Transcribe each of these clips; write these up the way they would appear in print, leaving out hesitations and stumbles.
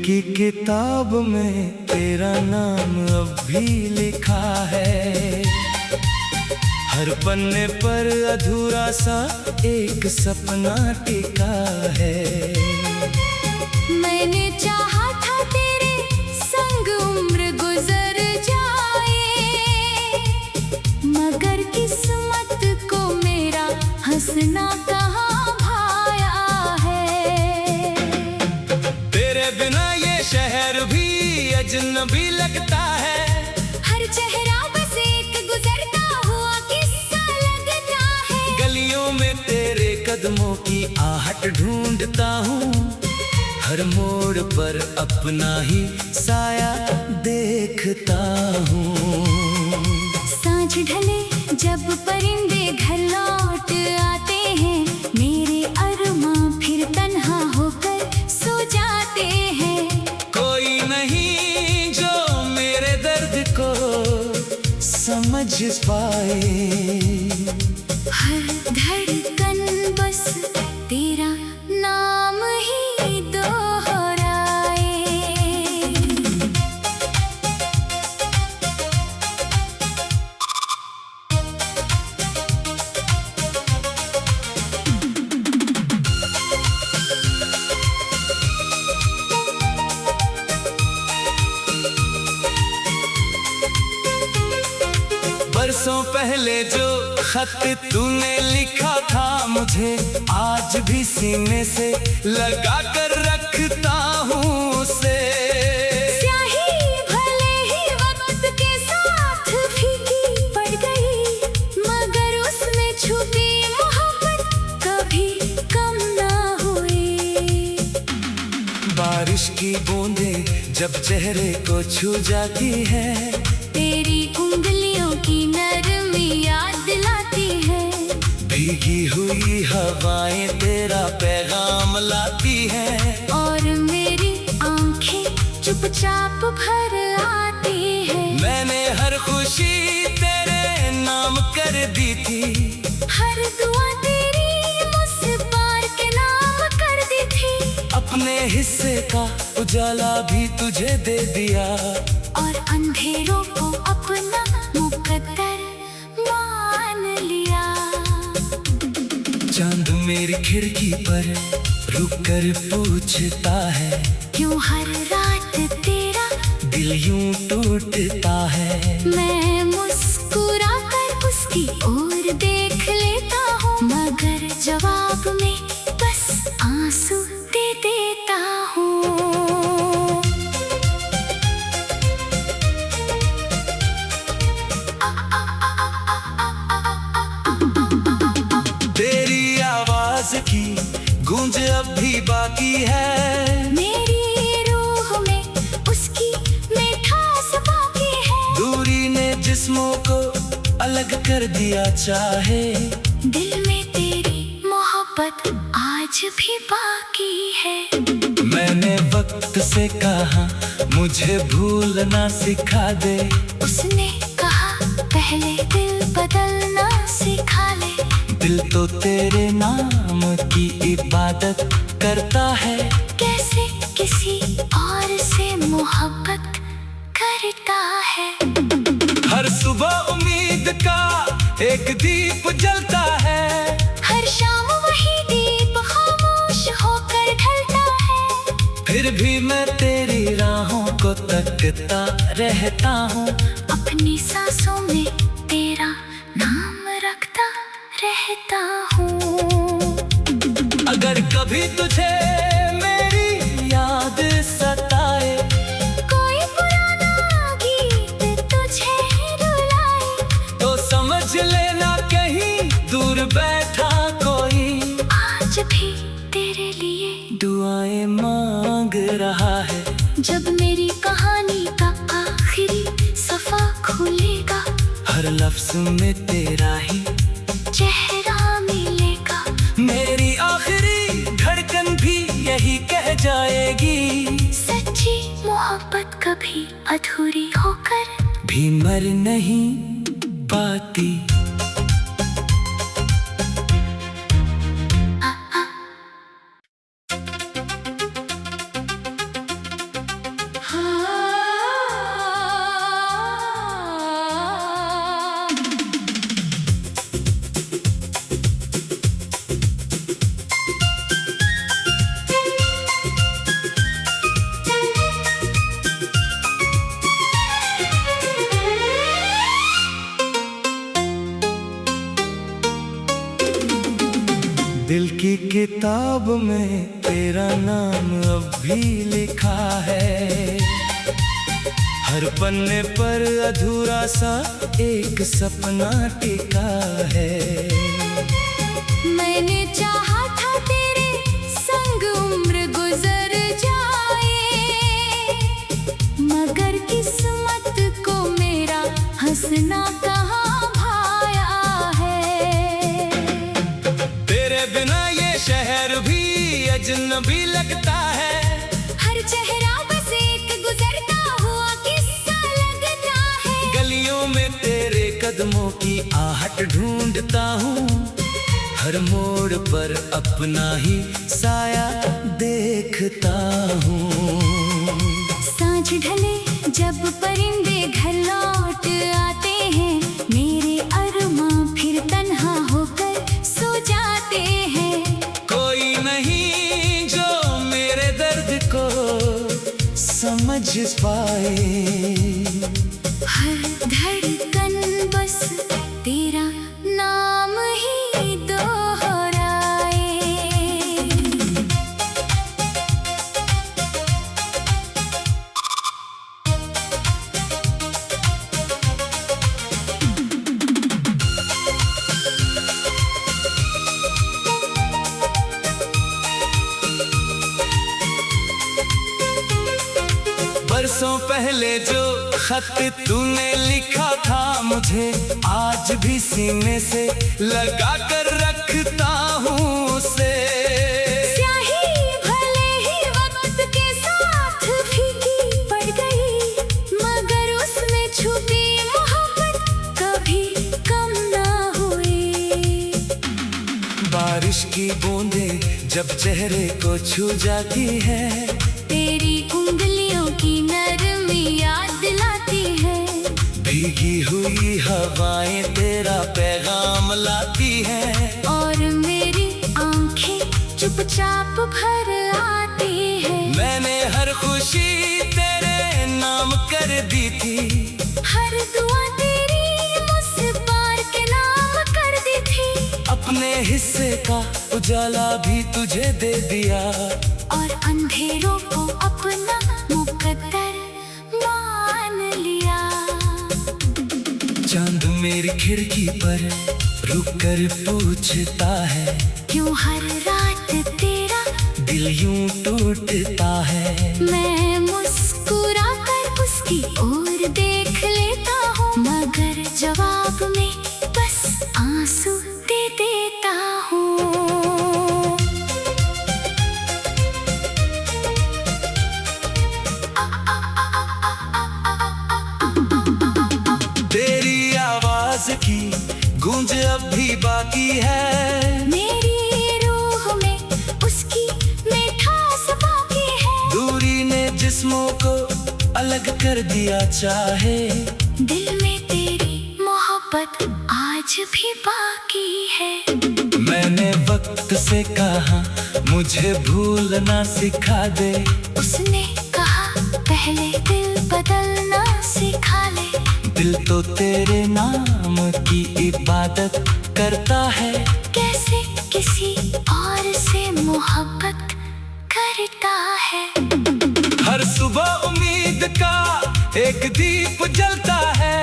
की किताब में तेरा नाम अब भी लिखा है। हर पन्ने पर अधूरा सा एक सपना टिका है। मैंने चाहा था तेरे संग उम्र गुजर जाए, मगर किस्मत को मेरा हंसना कहाँ भाया है। तेरे बिना ये शहर भी अजनबी लगता है। हर चेहरा बस एक गुजरता हुआ किस्सा लगता है। गलियों में तेरे कदमों की आहट ढूंढता हूँ। हर मोड़ पर अपना ही साया देखता हूँ। सांझ ढले जब परिंदे घर लौट आते हैं, मेरे अरमां फिर तन्हा होकर सो जाते हैं। कोई नहीं जो मेरे दर्द को समझ पाए। हर धड़कन बस तेरा नाम ही दोहराए। बरसों पहले जो खत तूने लिखा था मुझे, आज भी सीने से लगा कर रखता हूँ उसे। स्याही भले ही वक्त के साथ फीकी पड़ गई, मगर उसमें छुपी मोहब्बत कभी कम ना हुई। बारिश की बूंदें जब चेहरे को छू जाती है, तेरी उंगलियों की नरमी याद दिलाती है। भीगी हुई हवाएं तेरा पैगाम लाती हैं। और मेरी आंखें चुपचाप भर आती है। मैंने हर खुशी तेरे नाम कर दी थी। हर दुआ तेरी मुझसे पार के नाम कर दी थी। अपने हिस्से का उजाला भी तुझे दे दिया, और अंधेरों को अपना मुकद्दर मान लिया। चांद मेरी खिड़की पर रुक कर पूछता है, क्यों हर रात तेरा दिल यूं टूटता है। मैं मुस्कुरा कर उसकी ओर देख लेता हूँ, मगर जवाब में बस आंसू दे देता हूँ। तेरी आवाज की गूंज अब भी बाकी है। मेरी रूह में उसकी मिठास बाकी है। दूरी ने जिस्मों को अलग कर दिया चाहे, दिल में तेरी मोहब्बत आज भी बाकी है। मैंने वक्त से कहा मुझे भूलना सिखा दे। उसने कहा पहले दिल बदलना सिखा ले। दिल तो तेरे नाम की इबादत करता है। कैसे किसी और से मोहब्बत करता है। हर सुबह उम्मीद का एक दीप जलता है। हर शाम वही दीप खामोश होकर ढलता है। फिर भी मैं तेरी राहों को तकता रहता हूँ। अपनी सांसों में तेरा नाम रखता रहता हूँ। अगर कभी तुझे मेरी याद सताए, कोई पुराना गीत तुझे रुलाए, तो समझ लेना कहीं दूर बैठा कोई आज भी तेरे लिए दुआएं मांग रहा है। जब मेरी कहानी का आखिरी सफा खुलेगा, हर लफ्ज में तेरा ही चेहरा मिलेगा। मेरी आखिरी धड़कन भी यही कह जाएगी, सच्ची मोहब्बत कभी अधूरी होकर भी मर नहीं पाती। दिल की किताब में तेरा नाम अब भी लिखा है। हर पन्ने पर अधूरा सा एक सपना टिका है। मैंने चाहा था तेरे संग उम्र गुजर जाए, मगर किस्मत को मेरा हंसना कहाँ भाया है। तेरे बिना ये शहर भी अजनबी लगता है। हर चेहरा बस एक गुजरता हुआ किस्सा लगता है। गलियों में तेरे कदमों की आहट ढूंढता हूँ, हर मोड़ पर अपना ही साया देखता हूँ। सांझ ढले जब परिंदे घर लौट आते हैं, मेरे अरमां फिर तन्हा होकर सो जाते हैं। कोई नहीं जो मेरे दर्द को समझ पाए। हर धड़कन बस तेरा नाम ही दोहराए। बरसों पहले जो खत तूने लिखा था मुझे, आज भी सीने से लगा कर रखता हूँ उसे। स्याही भले ही वक्त के साथ फीकी पड़ गई, मगर उसमें छुपी मोहब्बत कभी कम ना हुई। बारिश की बूंदें जब चेहरे को छू जाती है, तेरी उंगलियों की नरमी याद दिलाती है। भीगी हुई हवाएं तेरा पैगाम लाती हैं, और मेरी आंखें चुपचाप भर आती है। मैंने हर खुशी तेरे नाम कर दी थी, हर दुआ तेरी मुझसे पार के नाम कर दी थी। अपने हिस्से का उजाला भी तुझे दे दिया, और अंधेरों को अपना मुकद्दर मान लिया। चांद मेरी खिड़की पर रुक कर पूछता है, क्यों हर रात तेरा दिल यूं टूटता है। मैं मुस्कुरा कर उसकी ओर देख लेता हूँ, मगर जवाब में बस आंसू दे देता हूँ। तेरी आवाज की गूंज अब भी बाकी है, मेरी रूह में उसकी मिठास बाकी है। दूरी ने जिस्मों को अलग कर दिया चाहे, दिल में तेरी मोहब्बत आज भी बाकी है। मैंने वक्त से कहा मुझे भूलना सिखा दे, उसने कहा पहले दिल बदलना सिखा ले। दिल तो तेरे नाम की इबादत करता है, कैसे किसी और से मोहब्बत करता है। हर सुबह उम्मीद का एक दीप जलता है,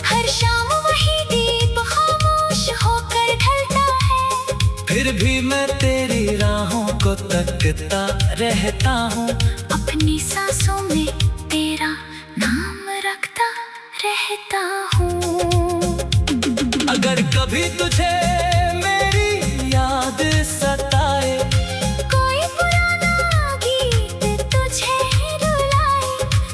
हर शाम वही दीप खामोश होकर ढलता है। फिर भी मैं तेरी राहों को तकता रहता हूँ, अपनी सांसों में तेरा नाम रखता रहता हूँ। अगर कभी तुझे मेरी याद सताए, कोई पुराना गीत तुझे रुलाए,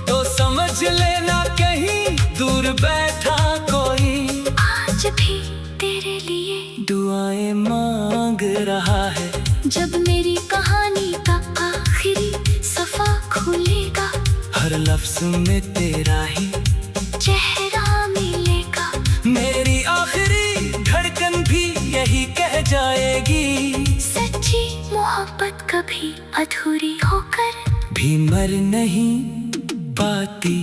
तो समझ लेना कहीं दूर बैठा कोई आज भी तेरे लिए दुआएं मांग रहा है। जब मेरी कहानी का आखिरी सफा खुलेगा, हर लफ्ज में तेरा ही चेहरा मिलेगा। मेरी आखिरी धड़कन भी यही कह जाएगी, सच्ची मोहब्बत कभी अधूरी होकर भी मर नहीं पाती।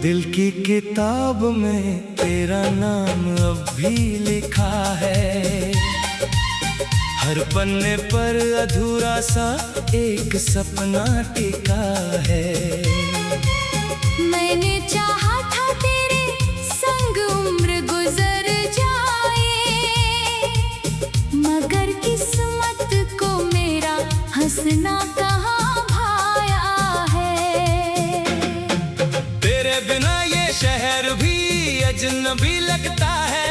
दिल की किताब में तेरा नाम अब भी लिखा है। हर पन्ने पर अधूरा सा एक सपना टिका है। मैंने चाहा था तेरे संग उम्र गुजर जाए, मगर किस्मत को मेरा हंसना कहाँ भाया है। तेरे बिना ये शहर भी अजनबी लगता है।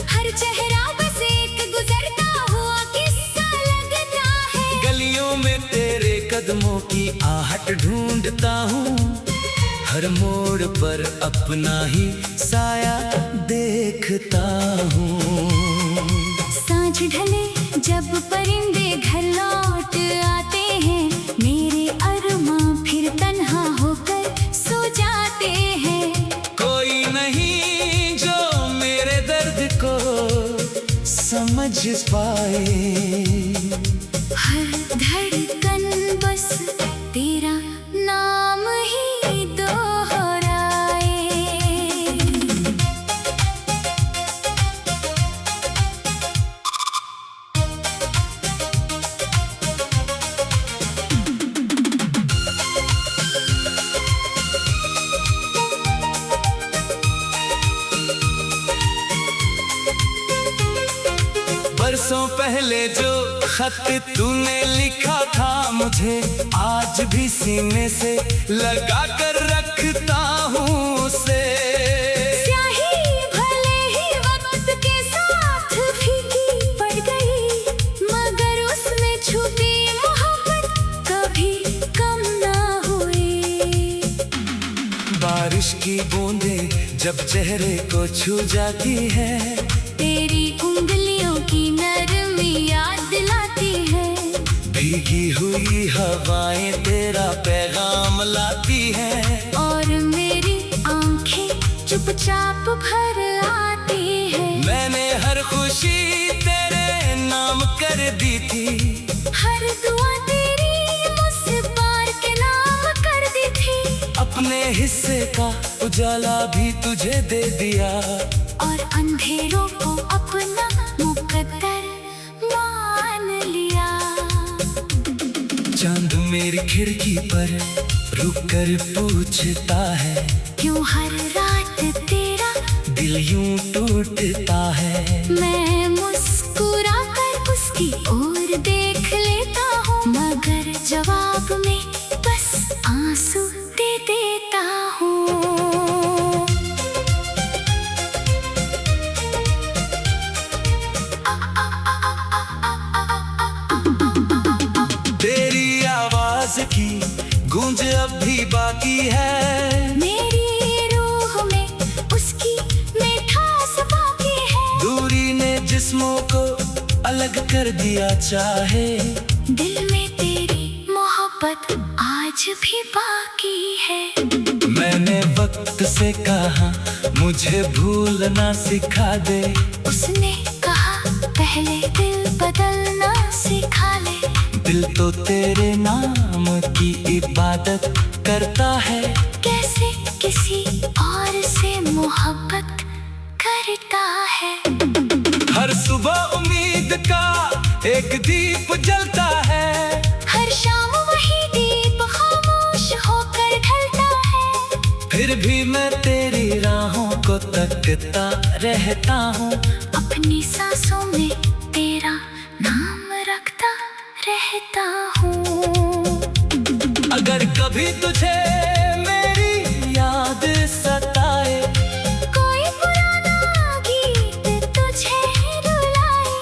हर चेहरा बस एक गुजरता हुआ किस्सा लगता है। गलियों में तेरे कदमों की आहट ढूंढता हूँ, हर मोड़ पर अपना ही साया देखता हूँ। सांझ ढले जब परिंदे घर लौट आते हैं, मेरे अरमां फिर तन्हा होकर सो जाते हैं। कोई नहीं जो मेरे दर्द को समझ पाए। हर धड़कन बस तेरा नाम ही दोहराए। बरसों पहले जो खत तूने लिखा था मुझे, आज भी सीने से लगा कर रखता हूँ उसे। स्याही भले ही वक्त के साथ फीकी पड़ गई, मगर उसमें छुपी मोहब्बत कभी कम ना हुई। बारिश की बूंदें जब चेहरे को छू जाती है, तेरी उंगलियों की नरमी याद दिलाती है। भीगी हुई हवाएं तेरा पैगाम लाती हैं, और मेरी आंखें चुपचाप भर आती है। मैंने हर खुशी तेरे नाम कर दी थी, हर दुआ तेरी मुझसे पार के नाम कर दी थी। अपने हिस्से का उजाला भी तुझे दे दिया, और अंधेरों को अपना मुकद्दर मान लिया। चांद मेरी खिड़की पर रुक कर पूछता है, क्यों हर रात तेरा दिल यूं टूटता है। मैं मुस्कुरा कर उसकी ओर देख लेता हूँ, मगर जवाब में बस आंसू दे देता हूँ। तेरी आवाज की गूंज अब भी बाकी है, मेरी रूह में उसकी मिठास बाकी है। दूरी ने जिस्मों को अलग कर दिया चाहे, दिल में तेरी मोहब्बत आज भी बाकी है। मैंने वक्त से कहा मुझे भूलना सिखा दे, उसने कहा पहले दिल बदलना सिखा ले। दिल तो तेरे नाम की इबादत करता है, कैसे किसी और से मोहब्बत करता है। हर सुबह उम्मीद का एक दीप जलता है, हर शाम वही दीप खामोश होकर ढलता है। फिर भी मैं तेरी राहों को तकता रहता हूँ, अपनी सांसों में तेरा नाम रखता रहता हूँ। अगर कभी तुझे मेरी याद सताए, कोई पुराना गीत तुझे रुलाए,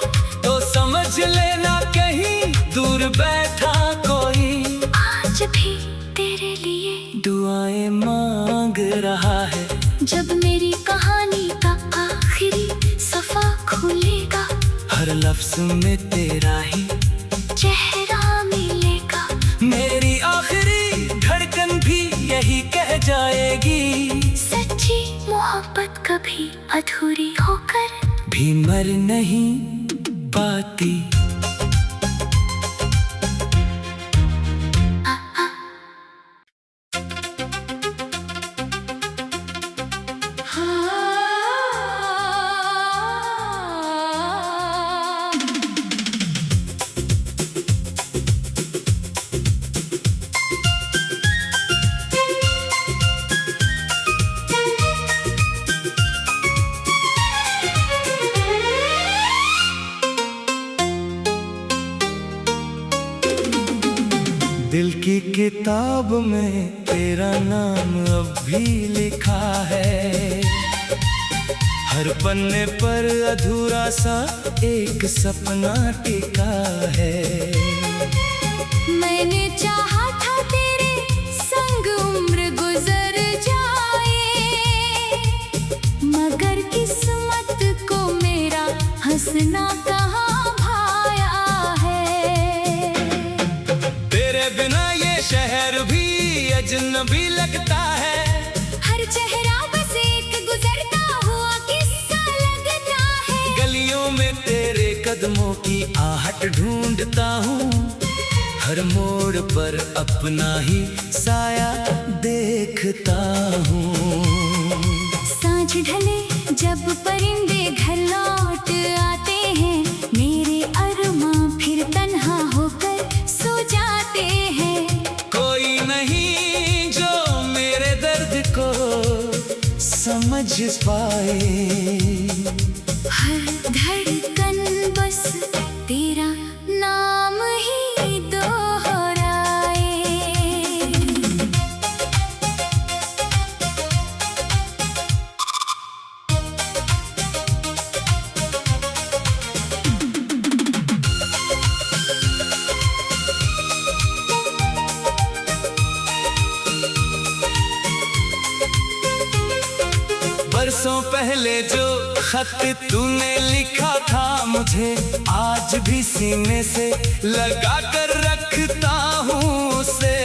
तो समझ लेना कहीं दूर बैठा कोई आज भी तेरे लिए दुआएं मांग रहा है। जब मेरी कहानी का आखिरी सफा खुलेगा, हर लफ्ज में तेरा ही चेहरा मिलेगा। मेरी आखिरी धड़कन भी यही कह जाएगी, सच्ची मोहब्बत कभी अधूरी होकर भी मर नहीं पाती। की किताब में तेरा नाम अब भी लिखा है। हर पन्ने पर अधूरा सा एक सपना टिका है। मैंने चाहा था तेरे संग उम्र गुजर जाए, मगर किस्मत को मेरा हंसना कहाँ भाया है। तेरे बिना ये शहर भी अजनबी लगता है। हर चेहरा बस एक गुजरता हुआ किस्सा लगता है। गलियों में तेरे कदमों की आहट ढूंढता हूँ, हर मोड़ पर अपना ही साया देखता हूँ। सांझ ढले जब परिंदे घर लौट आते हैं, मेरे अरमां फिर तन्हा होकर सो जाते हैं। कोई नहीं जो मेरे दर्द को समझ पाए। हर धड़कन बस तेरा नाम ही दोहराए। बरसों पहले जो खत तूने लिखा था मुझे, आज भी सीने से लगा कर रखता हूँ उसे।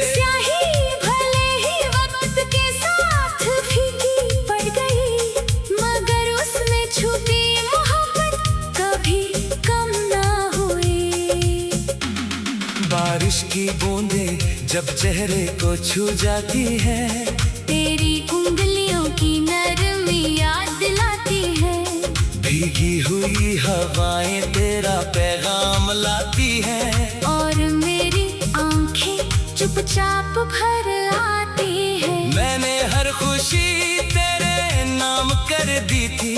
स्याही भले ही वक्त के साथ फीकी पड़ गई, मगर उसमें छुपी मोहब्बत कभी कम ना हुई। बारिश की बूंदें जब चेहरे को छू जाती है, तेरी उंगलियों की नरमी याद दिलाती है। भीगी हुई हवाएं तेरा पैगाम लाती हैं, और मेरी आंखें चुपचाप भर आती है। मैंने हर खुशी तेरे नाम कर दी थी,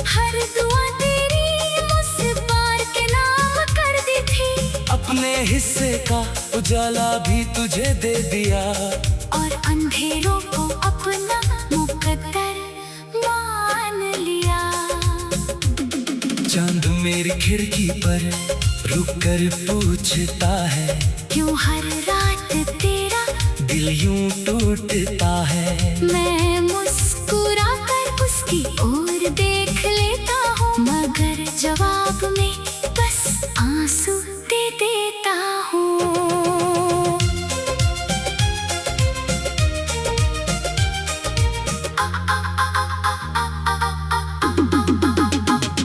हर दुआ तेरी मुझ पार के नाम कर दी थी। अपने हिस्से का उजाला भी तुझे दे दिया, और अंधेरों को अपना मुकद्दर मान लिया। चांद मेरी खिड़की पर रुक कर पूछता है, क्यों हर रात तेरा दिल यूं टूटता है। मैं मुस्कुरा कर उसकी ओर देख लेता हूँ, मगर जवाब में बस आंसू दे देता हूँ।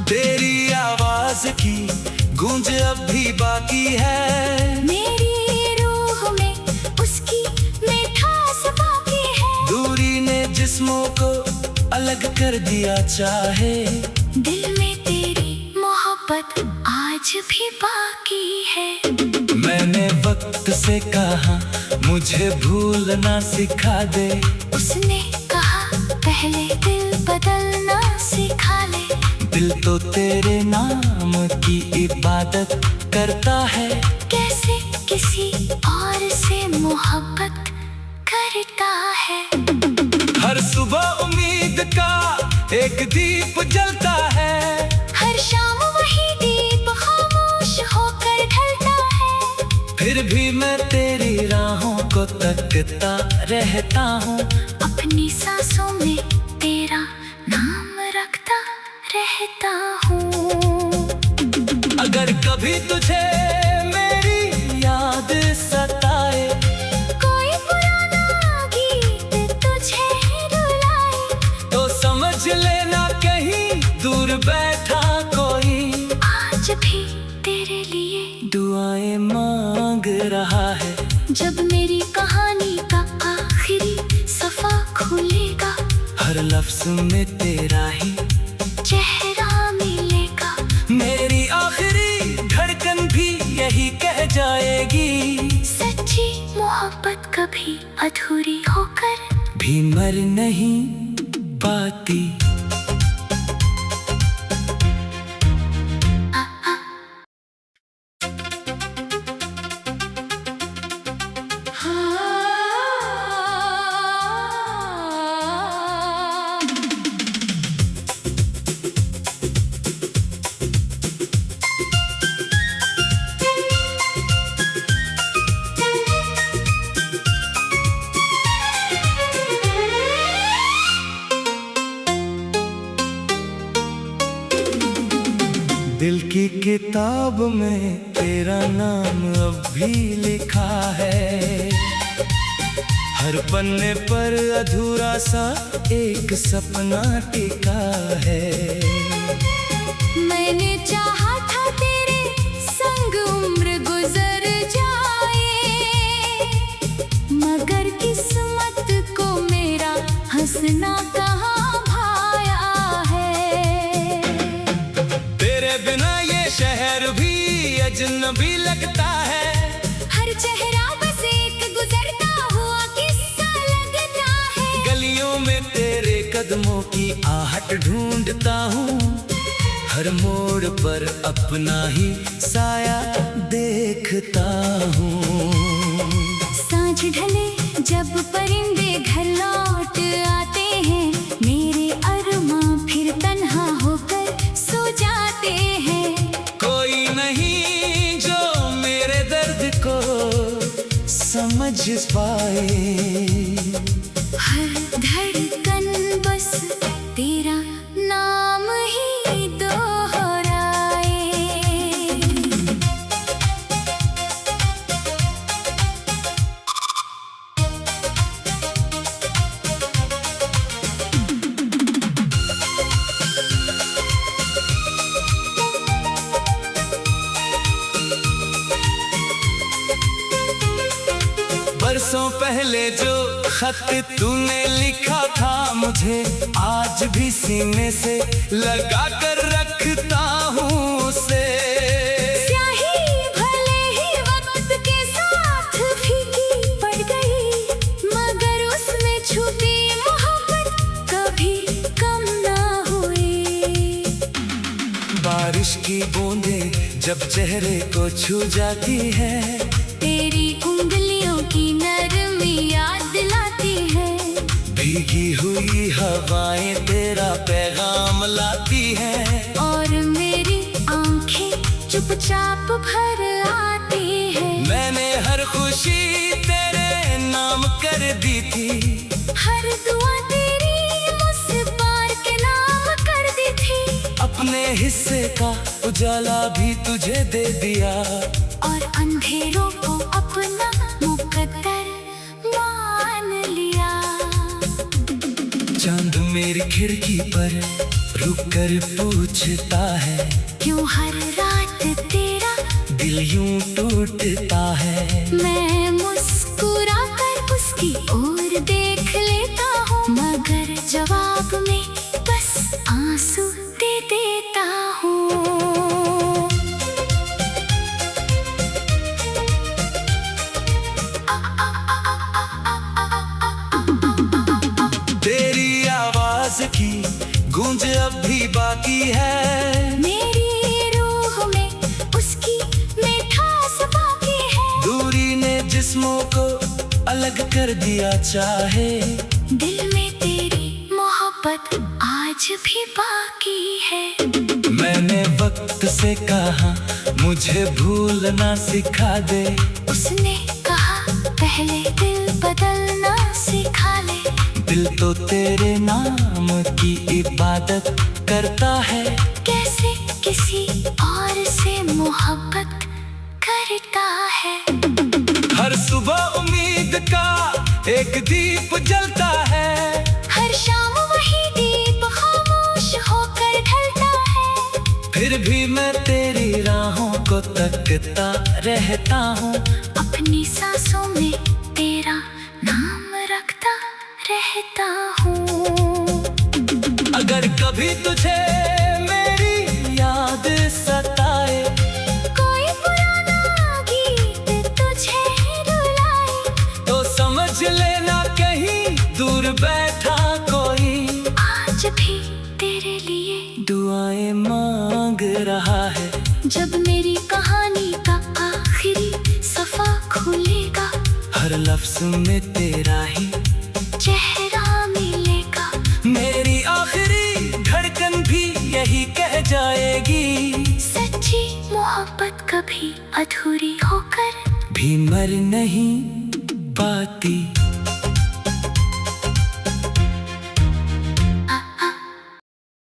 तेरी आवाज की गूंज अब भी बाकी है, मेरी रूह में उसकी मिठास बाकी है। दूरी ने जिस्मों को अलग कर दिया चाहे, दिल में तेरी मोहब्बत आज भी बाकी है। मैंने वक्त से कहा मुझे भूलना सिखा दे, उसने कहा पहले दिल बदलना सिखा ले। दिल तो तेरे नाम की इबादत करता है, कैसे किसी और से मोहब्बत करता है। हर सुबह उम्मीद का एक दीप जलता है, हर शाम वही दीप खामोश होकर ढलता है। फिर भी मैं तेरी राहों को तकता रहता हूँ, अपनी सांसों में तेरा नाम रखता रहता हूँ। अगर कभी तुझे मेरी याद सताए, कोई पुराना गीत तुझे रुलाए, तो समझ लेना कहीं दूर बैठा कोई आज भी तेरे लिए दुआएं मांग रहा है। जब मेरी कहानी का आखिरी सफा खुलेगा, हर लफ्ज में तेरा ही चेहरा मिलेगा। मेरी आखिरी धड़कन भी यही कह जाएगी, सच्ची मोहब्बत कभी अधूरी होकर भी मर नहीं पाती। दिल की किताब में तेरा नाम अब भी लिखा है। हर पन्ने पर अधूरा सा एक सपना टिका है। मैंने चाहा था तेरे संग उम्र गुजर जाए, मगर किस्मत को मेरा हंसना कहाँ भाया है। तेरे बिना ये शहर भी अजनबी लगता है। हर चेहरा बस एक गुजरता हुआ किस्सा लगता है। गलियों में तेरे कदमों की आहट ढूंढता हूँ, हर मोड़ पर अपना ही साया देखता हूँ। सांझ ढले जब परिंदे घर लौट आते हैं, मेरे अरमां फिर तन्हा होकर सो जाते हैं। कोई नहीं जो मेरे दर्द को समझ पाए। हर धड़कन बस तेरा नाम ही दोहराए। बरसों पहले जो खत तूने लिखा था मुझे, आज भी सीने से लगा कर रखता हूँ उसे। स्याही भले ही वक्त के साथ फीकी पड़ गई, मगर उसमें छुपी मोहब्बत कभी कम ना हुई। बारिश की बूंदें जब चेहरे को छू जाती है, तेरी उंगलियों की नरमी याद दिलाती है। भीगी हुई हवाएं तेरा पैगाम लाती हैं, और मेरी आंखें चुपचाप भर आती है। मैंने हर खुशी तेरे नाम कर दी थी, हर दुआ तेरी मुझसे पार के नाम कर दी थी। अपने हिस्से का उजाला भी तुझे दे दिया, और अंधेरों को अपना मुकद्दर मान लिया। चांद मेरी खिड़की पर रुक कर पूछता है, क्यों हर रात तेरा दिल यूं टूटता है। मैं मुस्कुरा कर उसकी ओर देख लेता हूँ, मगर जवाब में बस आंसू दे देता हूँ। तेरी आवाज की गूंज अब भी बाकी है, मेरी रूह में उसकी मिठास बाकी है। दूरी ने जिस्मों को अलग कर दिया चाहे, दिल में तेरी मोहब्बत आज भी बाकी है। मैंने वक्त से कहा मुझे भूलना सिखा दे, उसने कहा पहले दिल बदलना सिखा ले। दिल तो तेरे नाम की इबादत करता है, कैसे किसी और से मोहब्बत करता है। हर सुबह उम्मीद का एक दीप जलता है, हर शाम वही दीप खामोश होकर ढलता है। फिर भी मैं तेरी राहों को तकता रहता हूँ, अपनी सांसों में तेरा नाम रखता रहता हूँ। अगर कभी तुझे मेरी याद सताए, कोई पुराना गीत तुझे रुलाए, तो समझ लेना कहीं दूर बैठा कोई आज भी तेरे लिए दुआएं मांग रहा है। जब मेरी कहानी का आखिरी सफा खुलेगा, हर लफ्ज में तेरा ही चेहरा मिलेगा। मेरी आखिरी धड़कन भी यही कह जाएगी, सच्ची मोहब्बत कभी अधूरी होकर भी मर नहीं पाती।